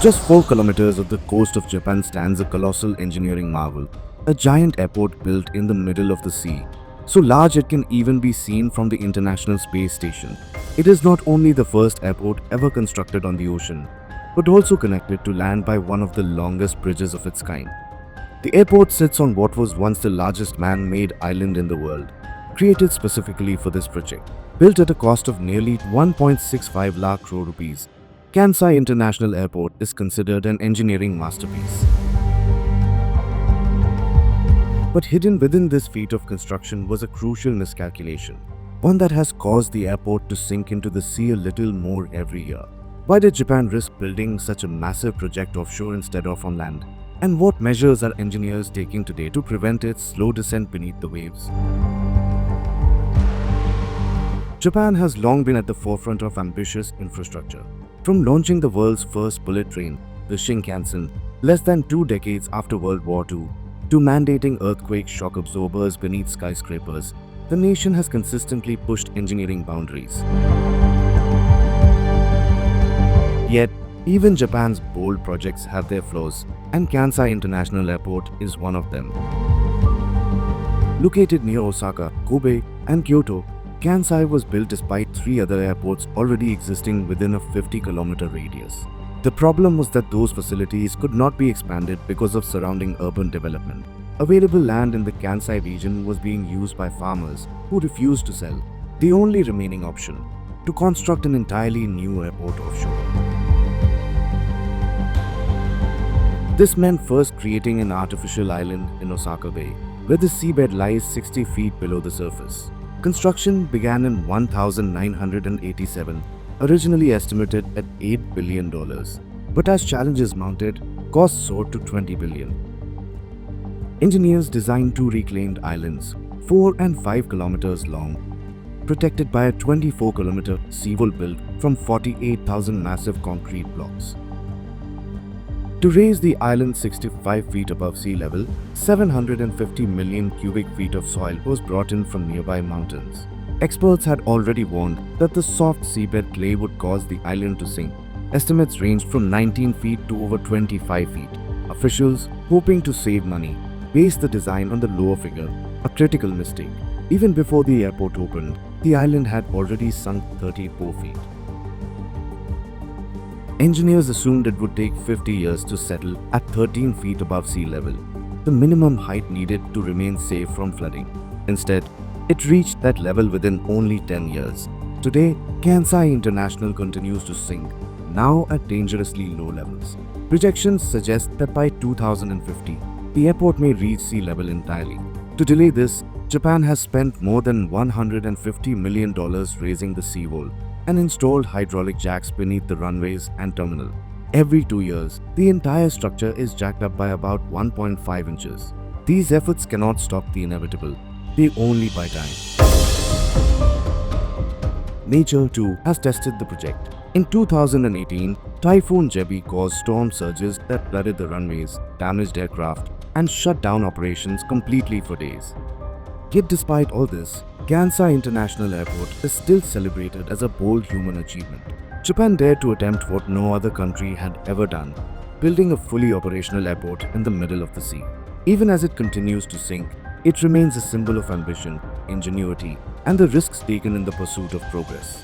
Just 4 kilometers of the coast of Japan stands a colossal engineering marvel, a giant airport built in the middle of the sea, so large it can even be seen from the International Space Station. It is not only the first airport ever constructed on the ocean, but also connected to land by one of the longest bridges of its kind. The airport sits on what was once the largest man-made island in the world, created specifically for this project. Built at a cost of nearly 1.65 lakh crore rupees, Kansai International Airport is considered an engineering masterpiece. But hidden within this feat of construction was a crucial miscalculation, one that has caused the airport to sink into the sea a little more every year. Why did Japan risk building such a massive project offshore instead of on land? And what measures are engineers taking today to prevent its slow descent beneath the waves? Japan has long been at the forefront of ambitious infrastructure. From launching the world's first bullet train, the Shinkansen, less than 2 decades after World War II, to mandating earthquake shock absorbers beneath skyscrapers, the nation has consistently pushed engineering boundaries. Yet, even Japan's bold projects have their flaws, and Kansai International Airport is one of them. Located near Osaka, Kobe, and Kyoto, Kansai was built despite 3 other airports already existing within a 50-kilometer radius. The problem was that those facilities could not be expanded because of surrounding urban development. Available land in the Kansai region was being used by farmers who refused to sell, the only remaining option, to construct an entirely new airport offshore. This meant first creating an artificial island in Osaka Bay, where the seabed lies 60 feet below the surface. Construction began in 1987, originally estimated at $8 billion. But as challenges mounted, costs soared to $20 billion. Engineers designed 2 reclaimed islands, 4 and 5 kilometers long, protected by a 24-kilometer seawall built from 48,000 massive concrete blocks. To raise the island 65 feet above sea level, 750 million cubic feet of soil was brought in from nearby mountains. Experts had already warned that the soft seabed clay would cause the island to sink. Estimates ranged from 19 feet to over 25 feet. Officials, hoping to save money, based the design on the lower figure, a critical mistake. Even before the airport opened, the island had already sunk 34 feet. Engineers assumed it would take 50 years to settle at 13 feet above sea level, the minimum height needed to remain safe from flooding. Instead, it reached that level within only 10 years. Today, Kansai International continues to sink, now at dangerously low levels. Projections suggest that by 2050, the airport may reach sea level entirely. To delay this, Japan has spent more than $150 million raising the seawall and installed hydraulic jacks beneath the runways and terminal. Every 2 years, the entire structure is jacked up by about 1.5 inches. These efforts cannot stop the inevitable. They only buy time. Nature, too, has tested the project. In 2018, Typhoon Jebi caused storm surges that flooded the runways, damaged aircraft, and shut down operations completely for days. Yet despite all this, Kansai International Airport is still celebrated as a bold human achievement. Japan dared to attempt what no other country had ever done, building a fully operational airport in the middle of the sea. Even as it continues to sink, it remains a symbol of ambition, ingenuity, and the risks taken in the pursuit of progress.